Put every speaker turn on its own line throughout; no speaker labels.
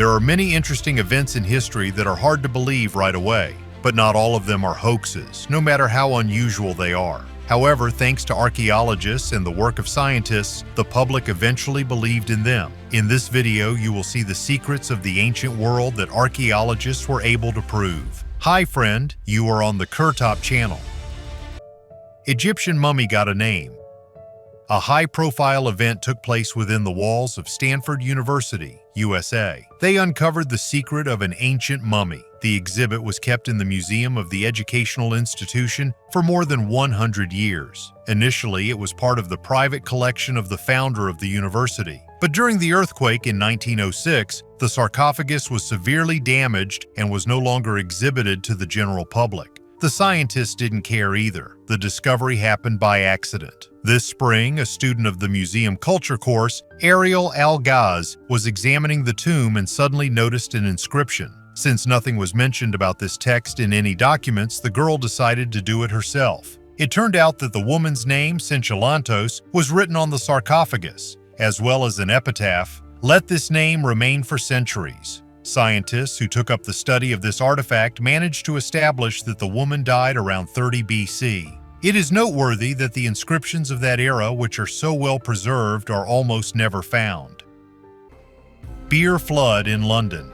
There are many interesting events in history that are hard to believe right away, but not all of them are hoaxes, no matter how unusual they are. However, thanks to archaeologists and the work of scientists, the public eventually believed in them. In this video, you will see the secrets of the ancient world that archaeologists were able to prove. Hi friend, you are on the KirTop channel. Egyptian mummy got a name. A high-profile event took place within the walls of Stanford University, USA. They uncovered the secret of an ancient mummy. The exhibit was kept in the museum of the educational institution for more than 100 years. Initially, it was part of the private collection of the founder of the university. But during the earthquake in 1906, the sarcophagus was severely damaged and was no longer exhibited to the general public. The scientists didn't care either. The discovery happened by accident. This spring, a student of the museum culture course, Ariel Al-Ghaz, was examining the tomb and suddenly noticed an inscription. Since nothing was mentioned about this text in any documents, the girl decided to do it herself. It turned out that the woman's name, Sinchalantos, was written on the sarcophagus, as well as an epitaph, "Let this name remain for centuries." Scientists who took up the study of this artifact managed to establish that the woman died around 30 BC. It is noteworthy that the inscriptions of that era, which are so well preserved, are almost never found. Beer flood in London.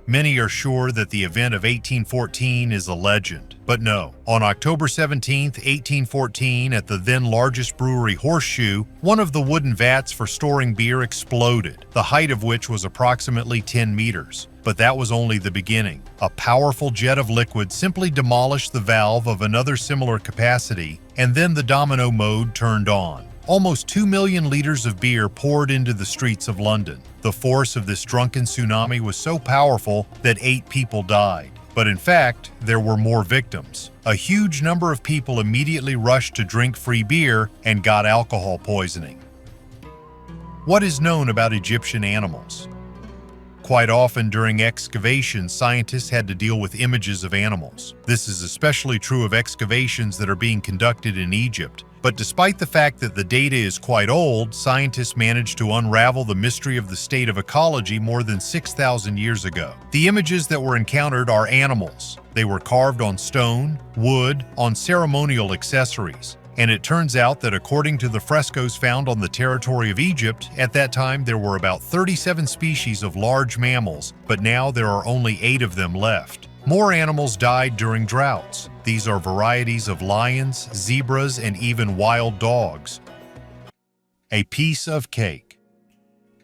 Many are sure that the event of 1814 is a legend, but no. On October 17, 1814, at the then largest brewery Horseshoe, one of the wooden vats for storing beer exploded, the height of which was approximately 10 meters. But that was only the beginning. A powerful jet of liquid simply demolished the valve of another similar capacity, and then the domino mode turned on. Almost 2 million liters of beer poured into the streets of London. The force of this drunken tsunami was so powerful that 8 people died. But in fact, there were more victims. A huge number of people immediately rushed to drink free beer and got alcohol poisoning. What is known about Egyptian animals? Quite often during excavations, scientists had to deal with images of animals. This is especially true of excavations that are being conducted in Egypt. But despite the fact that the data is quite old, scientists managed to unravel the mystery of the state of ecology more than 6,000 years ago. The images that were encountered are animals. They were carved on stone, wood, on ceremonial accessories. And it turns out that according to the frescoes found on the territory of Egypt, at that time there were about 37 species of large mammals, but now there are only 8 of them left. More animals died during droughts. These are varieties of lions, zebras, and even wild dogs. A piece of cake.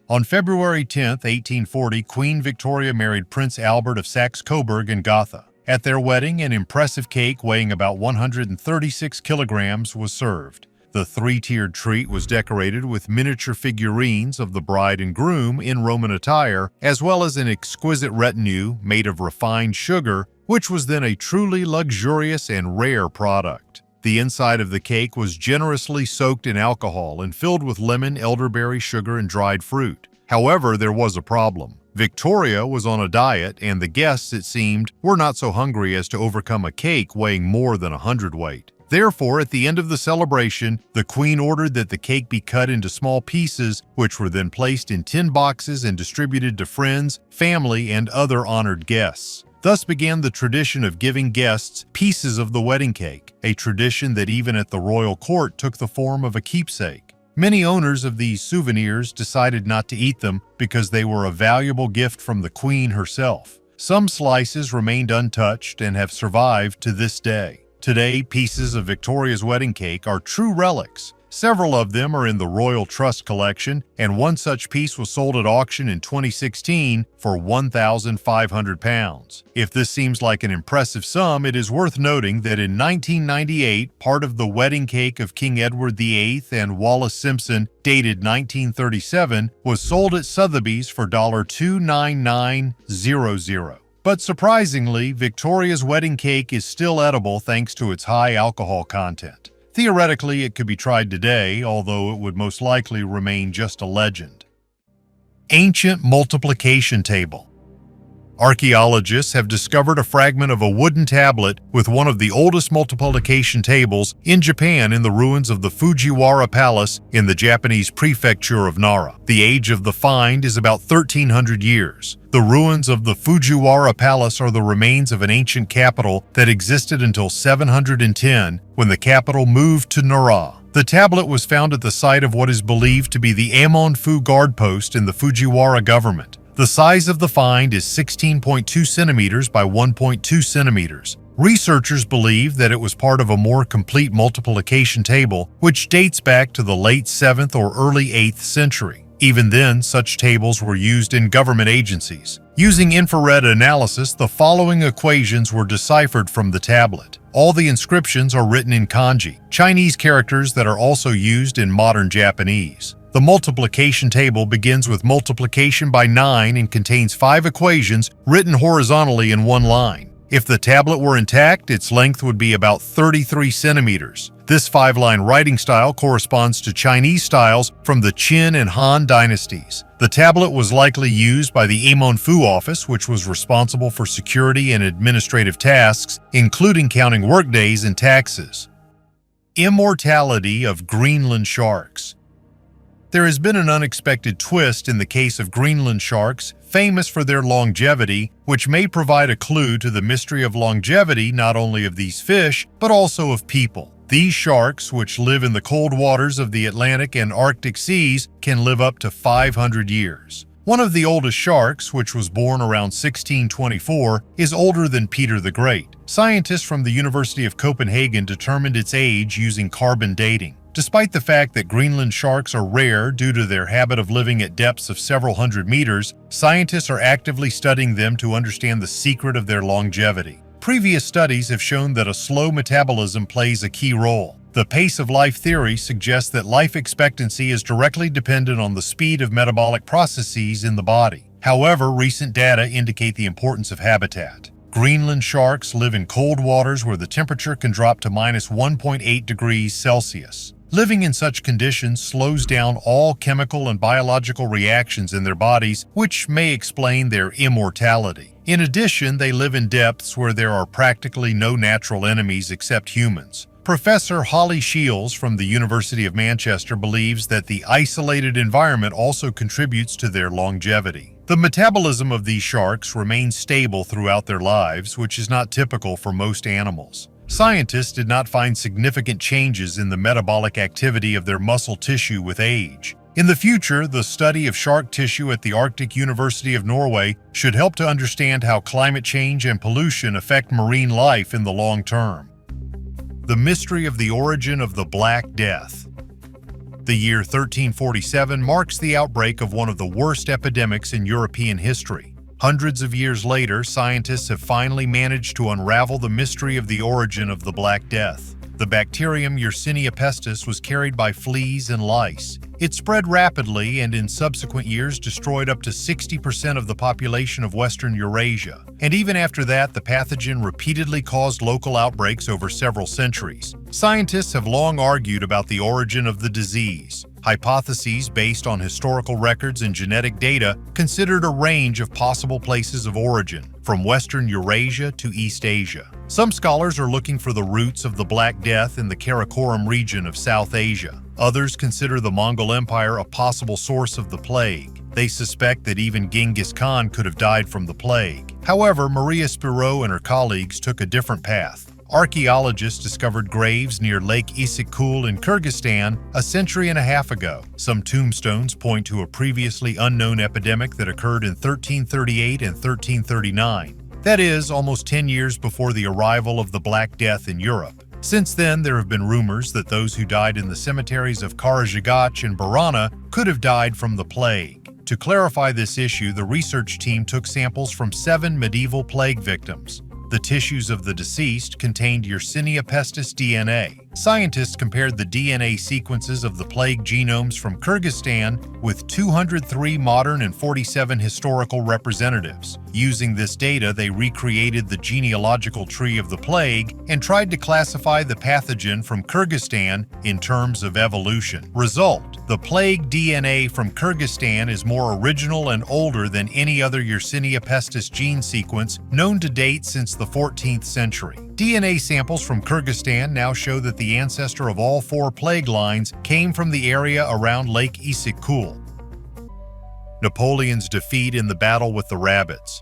On February 10, 1840, Queen Victoria married Prince Albert of Saxe-Coburg and Gotha. At their wedding, an impressive cake weighing about 136 kilograms was served. The 3-tiered treat was decorated with miniature figurines of the bride and groom in Roman attire, as well as an exquisite retinue made of refined sugar, which was then a truly luxurious and rare product. The inside of the cake was generously soaked in alcohol and filled with lemon, elderberry, sugar, and dried fruit. However, there was a problem. Victoria was on a diet, and the guests, it seemed, were not so hungry as to overcome a cake weighing more than 100 weight. Therefore, at the end of the celebration, the Queen ordered that the cake be cut into small pieces, which were then placed in tin boxes and distributed to friends, family, and other honored guests. Thus began the tradition of giving guests pieces of the wedding cake, a tradition that even at the royal court took the form of a keepsake. Many owners of these souvenirs decided not to eat them because they were a valuable gift from the Queen herself. Some slices remained untouched and have survived to this day. Today, pieces of Victoria's wedding cake are true relics. Several of them are in the Royal Trust collection, and one such piece was sold at auction in 2016 for £1,500. If this seems like an impressive sum, it is worth noting that in 1998, part of the wedding cake of King Edward VIII and Wallis Simpson, dated 1937, was sold at Sotheby's for $29900. But surprisingly, Victoria's wedding cake is still edible thanks to its high alcohol content. Theoretically, it could be tried today, although it would most likely remain just a legend. Ancient multiplication table. Archaeologists have discovered a fragment of a wooden tablet with one of the oldest multiplication tables in Japan in the ruins of the Fujiwara Palace in the Japanese prefecture of Nara. The age of the find is about 1,300 years. The ruins of the Fujiwara Palace are the remains of an ancient capital that existed until 710, when the capital moved to Nara. The tablet was found at the site of what is believed to be the Amon-fu guard post in the Fujiwara government. The size of the find is 16.2 centimeters by 1.2 centimeters. Researchers believe that it was part of a more complete multiplication table, which dates back to the late 7th or early 8th century. Even then, such tables were used in government agencies. Using infrared analysis, the following equations were deciphered from the tablet. All the inscriptions are written in kanji, Chinese characters that are also used in modern Japanese. The multiplication table begins with multiplication by 9 and contains 5 equations written horizontally in one line. If the tablet were intact, its length would be about 33 centimeters. This 5-line writing style corresponds to Chinese styles from the Qin and Han dynasties. The tablet was likely used by the Amon-fu office, which was responsible for security and administrative tasks, including counting workdays and taxes. Immortality of Greenland sharks. There has been an unexpected twist in the case of Greenland sharks, famous for their longevity, which may provide a clue to the mystery of longevity not only of these fish, but also of people. These sharks, which live in the cold waters of the Atlantic and Arctic seas, can live up to 500 years. One of the oldest sharks, which was born around 1624, is older than Peter the Great. Scientists from the University of Copenhagen determined its age using carbon dating. Despite the fact that Greenland sharks are rare due to their habit of living at depths of several hundred meters, scientists are actively studying them to understand the secret of their longevity. Previous studies have shown that a slow metabolism plays a key role. The pace of life theory suggests that life expectancy is directly dependent on the speed of metabolic processes in the body. However, recent data indicate the importance of habitat. Greenland sharks live in cold waters where the temperature can drop to minus 1.8 degrees Celsius. Living in such conditions slows down all chemical and biological reactions in their bodies, which may explain their immortality. In addition, they live in depths where there are practically no natural enemies except humans. Professor Holly Shields from the University of Manchester believes that the isolated environment also contributes to their longevity. The metabolism of these sharks remains stable throughout their lives, which is not typical for most animals. Scientists did not find significant changes in the metabolic activity of their muscle tissue with age. In the future, the study of shark tissue at the Arctic University of Norway should help to understand how climate change and pollution affect marine life in the long term. The mystery of the origin of the Black Death. The year 1347 marks the outbreak of one of the worst epidemics in European history. Hundreds of years later, scientists have finally managed to unravel the mystery of the origin of the Black Death. The bacterium Yersinia pestis was carried by fleas and lice. It spread rapidly and in subsequent years destroyed up to 60% of the population of Western Eurasia. And even after that, the pathogen repeatedly caused local outbreaks over several centuries. Scientists have long argued about the origin of the disease. Hypotheses based on historical records and genetic data considered a range of possible places of origin, from Western Eurasia to East Asia. Some scholars are looking for the roots of the Black Death in the Karakoram region of South Asia. Others consider the Mongol Empire a possible source of the plague. They suspect that even Genghis Khan could have died from the plague. However, Maria Spiro and her colleagues took a different path. Archaeologists discovered graves near Lake Issyk-Kul in Kyrgyzstan a century and a half ago. Some tombstones point to a previously unknown epidemic that occurred in 1338 and 1339. That is, almost 10 years before the arrival of the Black Death in Europe. Since then, there have been rumors that those who died in the cemeteries of Karajagach and Barana could have died from the plague. To clarify this issue, the research team took samples from 7 medieval plague victims. The tissues of the deceased contained Yersinia pestis DNA. Scientists compared the DNA sequences of the plague genomes from Kyrgyzstan with 203 modern and 47 historical representatives. Using this data, they recreated the genealogical tree of the plague and tried to classify the pathogen from Kyrgyzstan in terms of evolution. Result: the plague DNA from Kyrgyzstan is more original and older than any other Yersinia pestis gene sequence known to date since the 14th century. DNA samples from Kyrgyzstan now show that the ancestor of all 4 plague lines came from the area around Lake Issyk-Kul. Napoleon's defeat in the battle with the rabbits.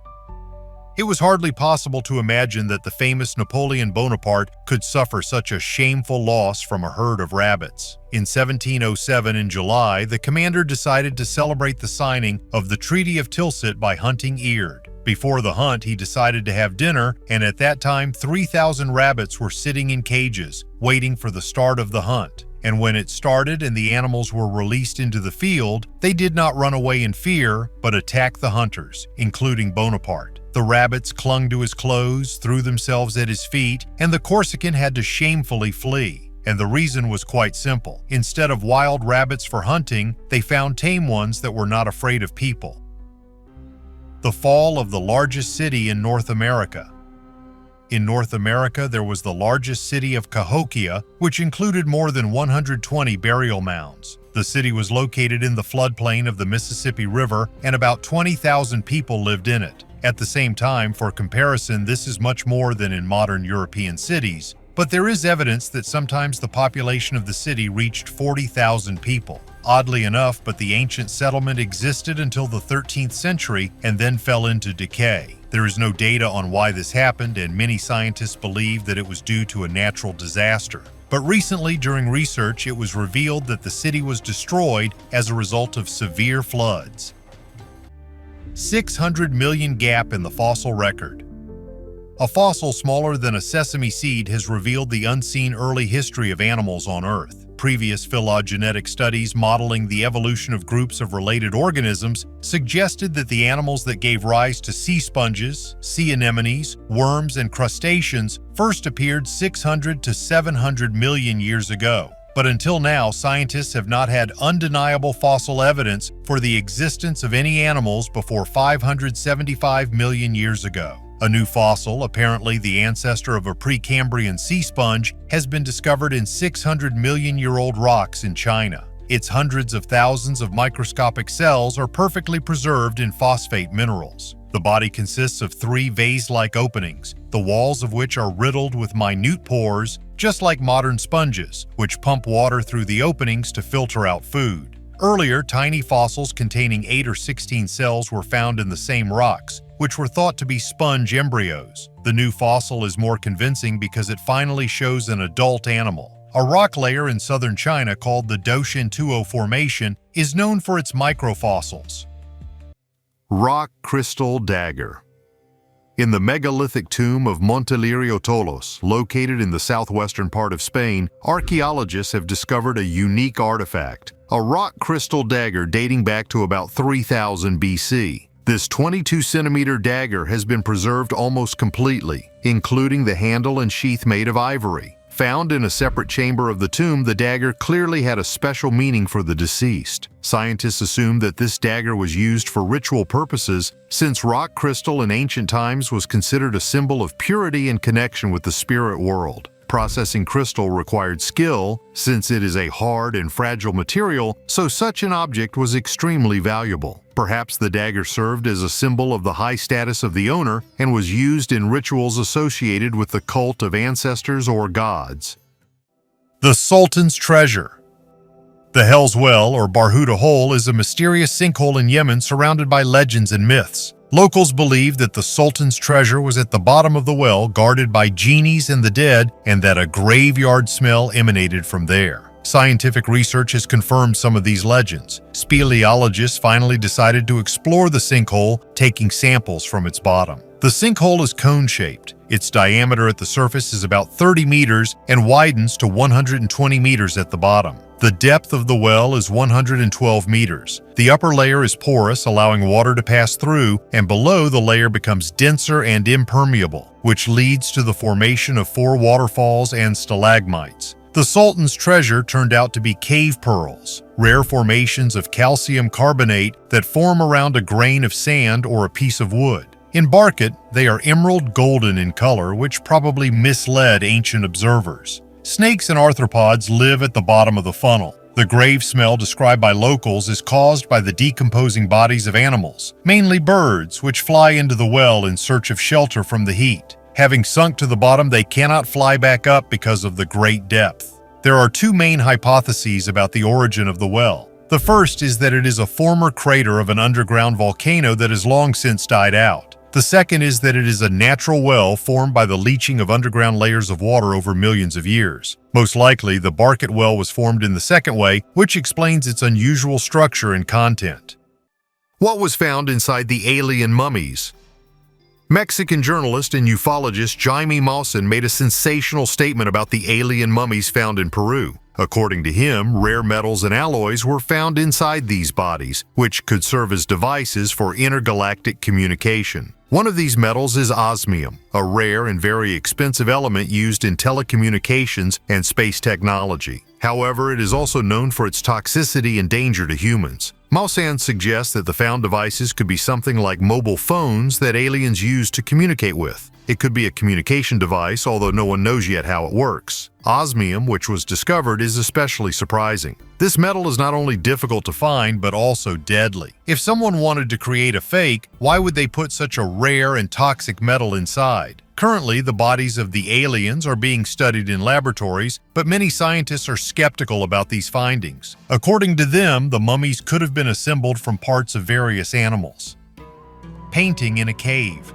It was hardly possible to imagine that the famous Napoleon Bonaparte could suffer such a shameful loss from a herd of rabbits. In 1707, in July, the commander decided to celebrate the signing of the Treaty of Tilsit by hunting eared. Before the hunt, he decided to have dinner, and at that time 3,000 rabbits were sitting in cages, waiting for the start of the hunt. And when it started and the animals were released into the field, they did not run away in fear, but attacked the hunters, including Bonaparte. The rabbits clung to his clothes, threw themselves at his feet, and the Corsican had to shamefully flee. And the reason was quite simple. Instead of wild rabbits for hunting, they found tame ones that were not afraid of people. The fall of the largest city in North America. In North America, there was the largest city of Cahokia, which included more than 120 burial mounds. The city was located in the floodplain of the Mississippi River, and about 20,000 people lived in it. At the same time, for comparison, this is much more than in modern European cities, but there is evidence that sometimes the population of the city reached 40,000 people. Oddly enough, but the ancient settlement existed until the 13th century and then fell into decay. There is no data on why this happened, and many scientists believe that it was due to a natural disaster. But recently, during research, it was revealed that the city was destroyed as a result of severe floods. 600 million gap in the fossil record. A fossil smaller than a sesame seed has revealed the unseen early history of animals on Earth. Previous phylogenetic studies modeling the evolution of groups of related organisms suggested that the animals that gave rise to sea sponges, sea anemones, worms, and crustaceans first appeared 600 to 700 million years ago. But until now, scientists have not had undeniable fossil evidence for the existence of any animals before 575 million years ago. A new fossil, apparently the ancestor of a Precambrian sea sponge, has been discovered in 600-million-year-old rocks in China. Its hundreds of thousands of microscopic cells are perfectly preserved in phosphate minerals. The body consists of 3 vase-like openings, the walls of which are riddled with minute pores, just like modern sponges, which pump water through the openings to filter out food. Earlier, tiny fossils containing 8 or 16 cells were found in the same rocks, which were thought to be sponge embryos. The new fossil is more convincing because it finally shows an adult animal. A rock layer in southern China called the Doshin-Tuo Formation is known for its microfossils. Rock crystal dagger. In the megalithic tomb of Montelirio Tolos, located in the southwestern part of Spain, archaeologists have discovered a unique artifact, a rock crystal dagger dating back to about 3000 BC. This 22-centimeter dagger has been preserved almost completely, including the handle and sheath made of ivory. Found in a separate chamber of the tomb, the dagger clearly had a special meaning for the deceased. Scientists assume that this dagger was used for ritual purposes, since rock crystal in ancient times was considered a symbol of purity and connection with the spirit world. Processing crystal required skill, since it is a hard and fragile material, so such an object was extremely valuable. Perhaps the dagger served as a symbol of the high status of the owner and was used in rituals associated with the cult of ancestors or gods. The Sultan's treasure. The Hell's Well, or Barhuda Hole, is a mysterious sinkhole in Yemen surrounded by legends and myths. Locals believe that the Sultan's treasure was at the bottom of the well, guarded by genies and the dead, and that a graveyard smell emanated from there. Scientific research has confirmed some of these legends. Speleologists finally decided to explore the sinkhole, taking samples from its bottom. The sinkhole is cone-shaped. Its diameter at the surface is about 30 meters and widens to 120 meters at the bottom. The depth of the well is 112 meters. The upper layer is porous, allowing water to pass through, and below the layer becomes denser and impermeable, which leads to the formation of 4 waterfalls and stalagmites. The Sultan's treasure turned out to be cave pearls, rare formations of calcium carbonate that form around a grain of sand or a piece of wood. In Barkit, they are emerald golden in color, which probably misled ancient observers. Snakes and arthropods live at the bottom of the funnel. The grave smell described by locals is caused by the decomposing bodies of animals, mainly birds, which fly into the well in search of shelter from the heat. Having sunk to the bottom, they cannot fly back up because of the great depth. There are two main hypotheses about the origin of the well. The first is that it is a former crater of an underground volcano that has long since died out. The second is that it is a natural well formed by the leaching of underground layers of water over millions of years. Most likely, the Barkit well was formed in the second way, which explains its unusual structure and content. What was found inside the alien mummies? Mexican journalist and ufologist Jaime Maussan made a sensational statement about the alien mummies found in Peru. According to him, rare metals and alloys were found inside these bodies, which could serve as devices for intergalactic communication. One of these metals is osmium, a rare and very expensive element used in telecommunications and space technology. However, it is also known for its toxicity and danger to humans. Maussan suggests that the found devices could be something like mobile phones that aliens use to communicate with. It could be a communication device, although no one knows yet how it works. Osmium, which was discovered, is especially surprising. This metal is not only difficult to find, but also deadly. If someone wanted to create a fake, why would they put such a rare and toxic metal inside? Currently, the bodies of the aliens are being studied in laboratories, but many scientists are skeptical about these findings. According to them, the mummies could have been assembled from parts of various animals. Painting in a cave.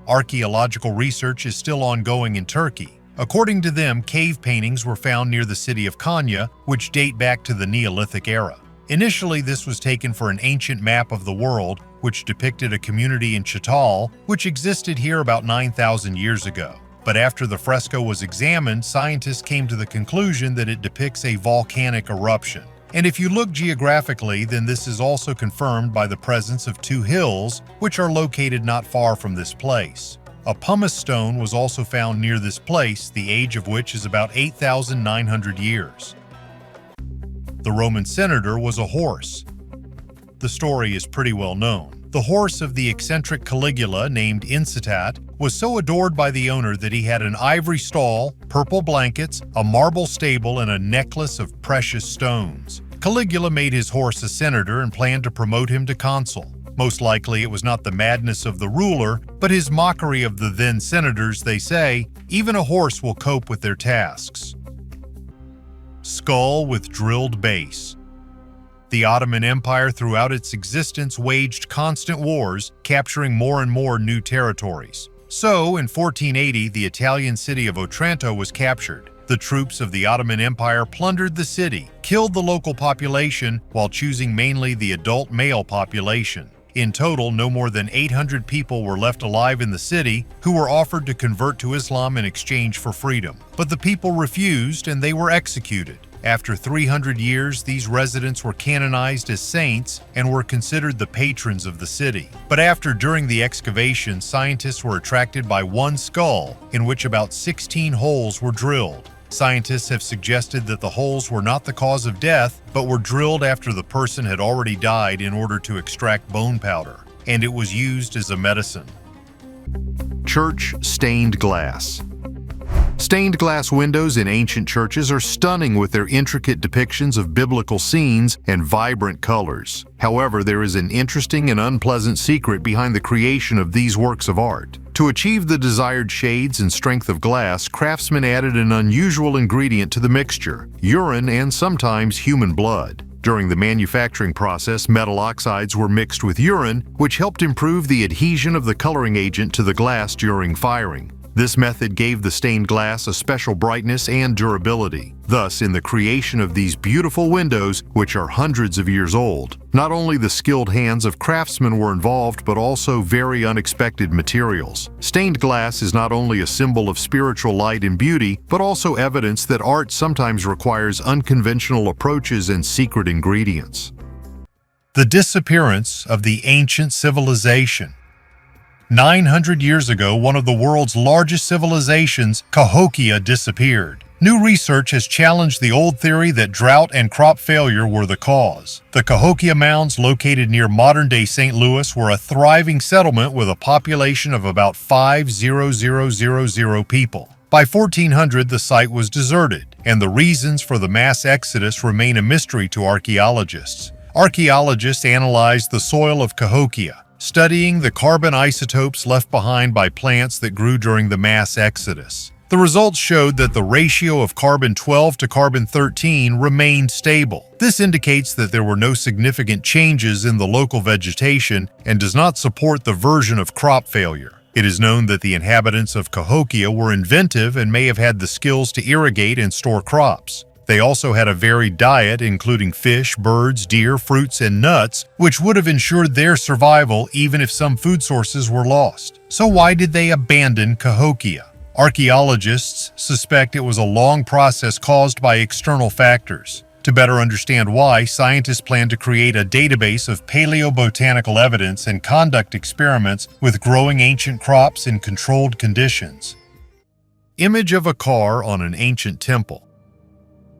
Archaeological research is still ongoing in Turkey. According to them, cave paintings were found near the city of Konya, which date back to the Neolithic era. Initially, this was taken for an ancient map of the world, which depicted a community in Chittal, which existed here about 9,000 years ago. But after the fresco was examined, scientists came to the conclusion that it depicts a volcanic eruption. And if you look geographically, then this is also confirmed by the presence of two hills, which are located not far from this place. A pumice stone was also found near this place, the age of which is about 8,900 years. The Roman senator was a horse. The story is pretty well known. The horse of the eccentric Caligula, named Incitat, was so adored by the owner that he had an ivory stall, purple blankets, a marble stable, and a necklace of precious stones. Caligula made his horse a senator and planned to promote him to consul. Most likely it was not the madness of the ruler, but his mockery of the then senators. They say, even a horse will cope with their tasks. Skull with drilled base. The Ottoman Empire throughout its existence waged constant wars, capturing more and more new territories. So, in 1480, the Italian city of Otranto was captured. The troops of the Ottoman Empire plundered the city, killed the local population while choosing mainly the adult male population. In total, no more than 800 people were left alive in the city who were offered to convert to Islam in exchange for freedom. But the people refused and they were executed. After 300 years, these residents were canonized as saints and were considered the patrons of the city. But during the excavation, scientists were attracted by one skull, in which about 16 holes were drilled. Scientists have suggested that the holes were not the cause of death, but were drilled after the person had already died in order to extract bone powder, and it was used as a medicine. Church stained glass. Stained glass windows in ancient churches are stunning with their intricate depictions of biblical scenes and vibrant colors. However, there is an interesting and unpleasant secret behind the creation of these works of art. To achieve the desired shades and strength of glass, craftsmen added an unusual ingredient to the mixture: urine and sometimes human blood. During the manufacturing process, metal oxides were mixed with urine, which helped improve the adhesion of the coloring agent to the glass during firing. This method gave the stained glass a special brightness and durability. Thus, in the creation of these beautiful windows, which are hundreds of years old, not only the skilled hands of craftsmen were involved, but also very unexpected materials. Stained glass is not only a symbol of spiritual light and beauty, but also evidence that art sometimes requires unconventional approaches and secret ingredients. The disappearance of the ancient civilization. 900 years ago, one of the world's largest civilizations, Cahokia, disappeared. New research has challenged the old theory that drought and crop failure were the cause. The Cahokia Mounds, located near modern-day St. Louis, were a thriving settlement with a population of about 5,000 people. By 1400, the site was deserted, and the reasons for the mass exodus remain a mystery to archaeologists. Archaeologists analyzed the soil of Cahokia, studying the carbon isotopes left behind by plants that grew during the mass exodus. The results showed that the ratio of carbon-12 to carbon-13 remained stable. This indicates that there were no significant changes in the local vegetation and does not support the version of crop failure. It is known that the inhabitants of Cahokia were inventive and may have had the skills to irrigate and store crops. They also had a varied diet, including fish, birds, deer, fruits, and nuts, which would have ensured their survival even if some food sources were lost. So why did they abandon Cahokia? Archaeologists suspect it was a long process caused by external factors. To better understand why, scientists plan to create a database of paleobotanical evidence and conduct experiments with growing ancient crops in controlled conditions. Image of a car on an ancient temple.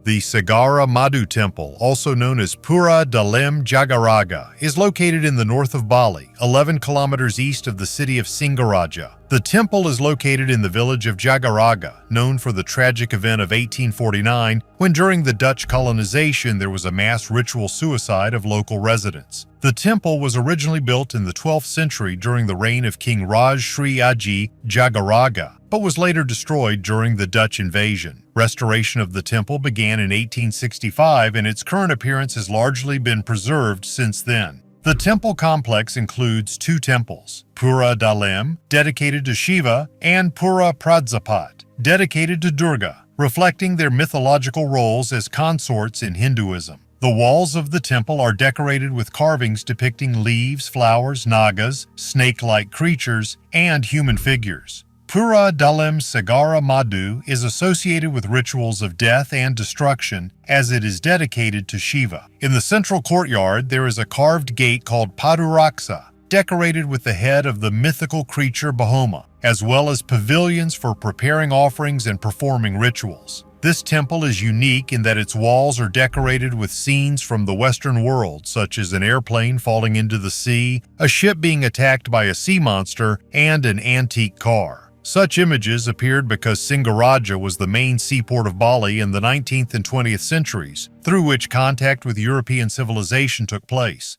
The Sagara Madu Temple, also known as Pura Dalim Jagaraga, is located in the north of Bali, 11 kilometers east of the city of Singaraja. The temple is located in the village of Jagaraga, known for the tragic event of 1849, when during the Dutch colonization there was a mass ritual suicide of local residents. The temple was originally built in the 12th century during the reign of King Raj Sri Aji Jagaraga, but was later destroyed during the Dutch invasion. Restoration of the temple began in 1865, and its current appearance has largely been preserved since then. The temple complex includes two temples, Pura Dalim, dedicated to Shiva, and Pura Prajapat, dedicated to Durga, reflecting their mythological roles as consorts in Hinduism. The walls of the temple are decorated with carvings depicting leaves, flowers, nagas, snake-like creatures, and human figures. Pura Dalim Sagara Madu is associated with rituals of death and destruction, as it is dedicated to Shiva. In the central courtyard, there is a carved gate called Paduraksa, decorated with the head of the mythical creature Bahoma, as well as pavilions for preparing offerings and performing rituals. This temple is unique in that its walls are decorated with scenes from the Western world, such as an airplane falling into the sea, a ship being attacked by a sea monster, and an antique car. Such images appeared because Singaraja was the main seaport of Bali in the 19th and 20th centuries, through which contact with European civilization took place.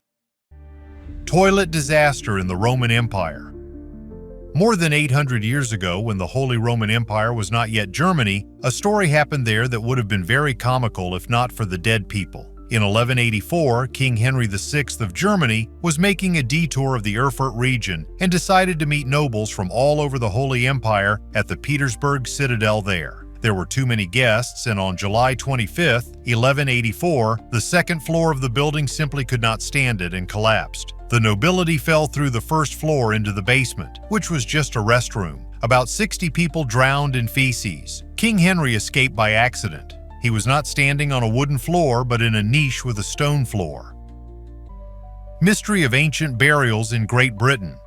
Toilet disaster in the Roman Empire. More than 800 years ago, when the Holy Roman Empire was not yet Germany, a story happened there that would have been very comical if not for the dead people. In 1184, King Henry VI of Germany was making a detour of the Erfurt region and decided to meet nobles from all over the Holy Empire at the Petersburg Citadel there. There were too many guests, and on July 25, 1184, the second floor of the building simply could not stand it and collapsed. The nobility fell through the first floor into the basement, which was just a restroom. About 60 people drowned in feces. King Henry escaped by accident. He was not standing on a wooden floor, but in a niche with a stone floor. Mystery of ancient burials in Great Britain.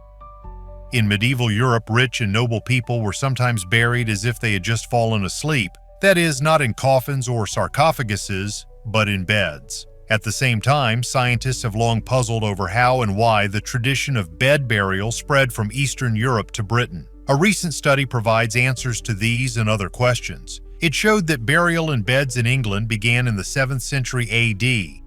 In medieval Europe, rich and noble people were sometimes buried as if they had just fallen asleep. That is, not in coffins or sarcophaguses, but in beds. At the same time, scientists have long puzzled over how and why the tradition of bed burial spread from Eastern Europe to Britain. A recent study provides answers to these and other questions. It showed that burial in beds in England began in the 7th century AD,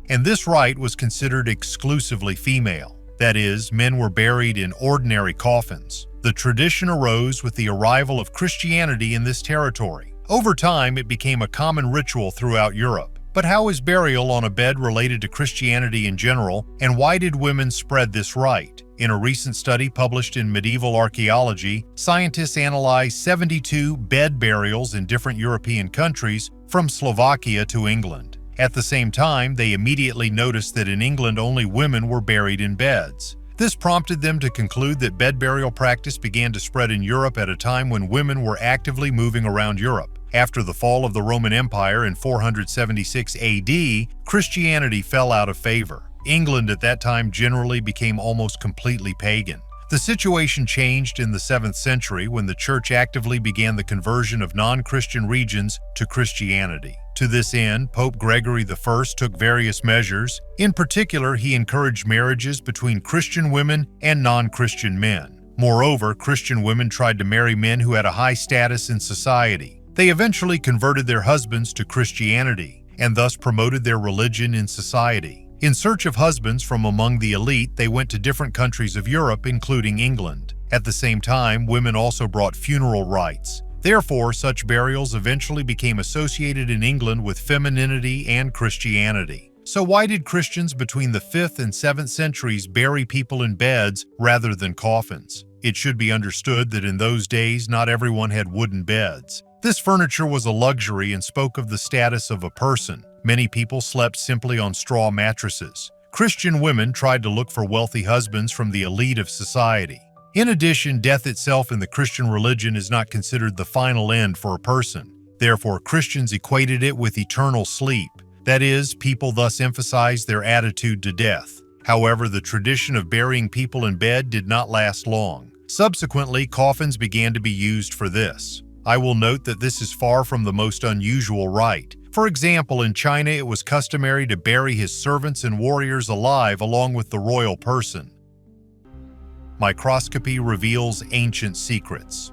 and this rite was considered exclusively female. That is, men were buried in ordinary coffins. The tradition arose with the arrival of Christianity in this territory. Over time, it became a common ritual throughout Europe. But how is burial on a bed related to Christianity in general, and why did women spread this rite? In a recent study published in Medieval Archaeology, scientists analyzed 72 bed burials in different European countries, from Slovakia to England. At the same time, they immediately noticed that in England only women were buried in beds. This prompted them to conclude that bed burial practice began to spread in Europe at a time when women were actively moving around Europe. After the fall of the Roman Empire in 476 AD, Christianity fell out of favor. England at that time generally became almost completely pagan. The situation changed in the 7th century when the Church actively began the conversion of non-Christian regions to Christianity. To this end, Pope Gregory I took various measures. In particular, he encouraged marriages between Christian women and non-Christian men. Moreover, Christian women tried to marry men who had a high status in society. They eventually converted their husbands to Christianity and thus promoted their religion in society. In search of husbands from among the elite, they went to different countries of Europe, including England. At the same time, women also brought funeral rites. Therefore, such burials eventually became associated in England with femininity and Christianity. So why did Christians between the 5th and 7th centuries bury people in beds rather than coffins? It should be understood that in those days, not everyone had wooden beds. This furniture was a luxury and spoke of the status of a person. Many people slept simply on straw mattresses. Christian women tried to look for wealthy husbands from the elite of society. In addition, death itself in the Christian religion is not considered the final end for a person. Therefore, Christians equated it with eternal sleep. That is, people thus emphasized their attitude to death. However, the tradition of burying people in bed did not last long. Subsequently, coffins began to be used for this. I will note that this is far from the most unusual rite. For example, in China, it was customary to bury his servants and warriors alive along with the royal person. Microscopy reveals ancient secrets.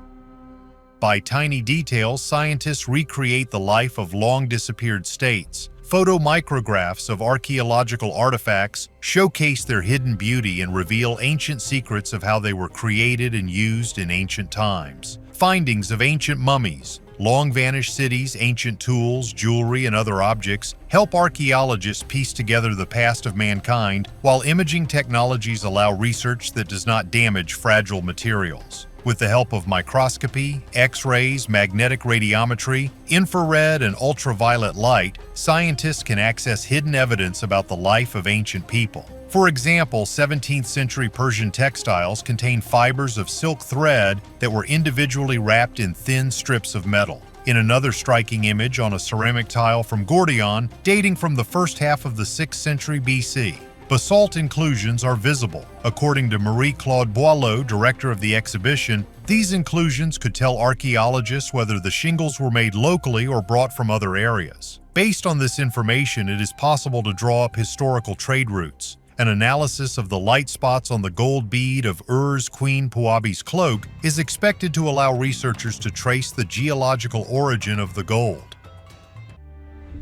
By tiny details, scientists recreate the life of long-disappeared states. Photomicrographs of archaeological artifacts showcase their hidden beauty and reveal ancient secrets of how they were created and used in ancient times. Findings of ancient mummies, long-vanished cities, ancient tools, jewelry, and other objects help archaeologists piece together the past of mankind, while imaging technologies allow research that does not damage fragile materials. With the help of microscopy, X-rays, magnetic radiometry, infrared, and ultraviolet light, scientists can access hidden evidence about the life of ancient people. For example, 17th century Persian textiles contain fibers of silk thread that were individually wrapped in thin strips of metal. In another striking image on a ceramic tile from Gordion, dating from the first half of the 6th century BC, basalt inclusions are visible. According to Marie-Claude Boileau, director of the exhibition, these inclusions could tell archaeologists whether the shingles were made locally or brought from other areas. Based on this information, it is possible to draw up historical trade routes. An analysis of the light spots on the gold bead of Ur's Queen Puabi's cloak is expected to allow researchers to trace the geological origin of the gold.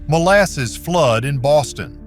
Molasses flood in Boston.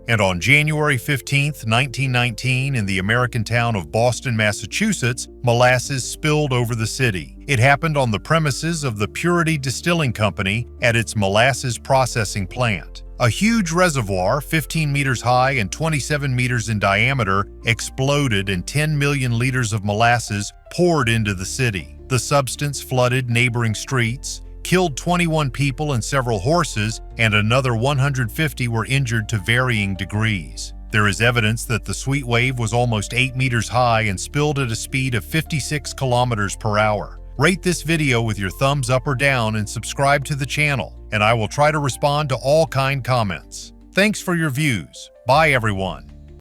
And on January 15, 1919, in the American town of Boston, Massachusetts, molasses spilled over the city. It happened on the premises of the Purity Distilling Company at its molasses processing plant. A huge reservoir, 15 meters high and 27 meters in diameter, exploded and 10 million liters of molasses poured into the city. The substance flooded neighboring streets, killed 21 people and several horses, and another 150 were injured to varying degrees. There is evidence that the sweet wave was almost 8 meters high and spilled at a speed of 56 kilometers per hour. Rate this video with your thumbs up or down and subscribe to the channel, and I will try to respond to all kind comments. Thanks for your views. Bye everyone.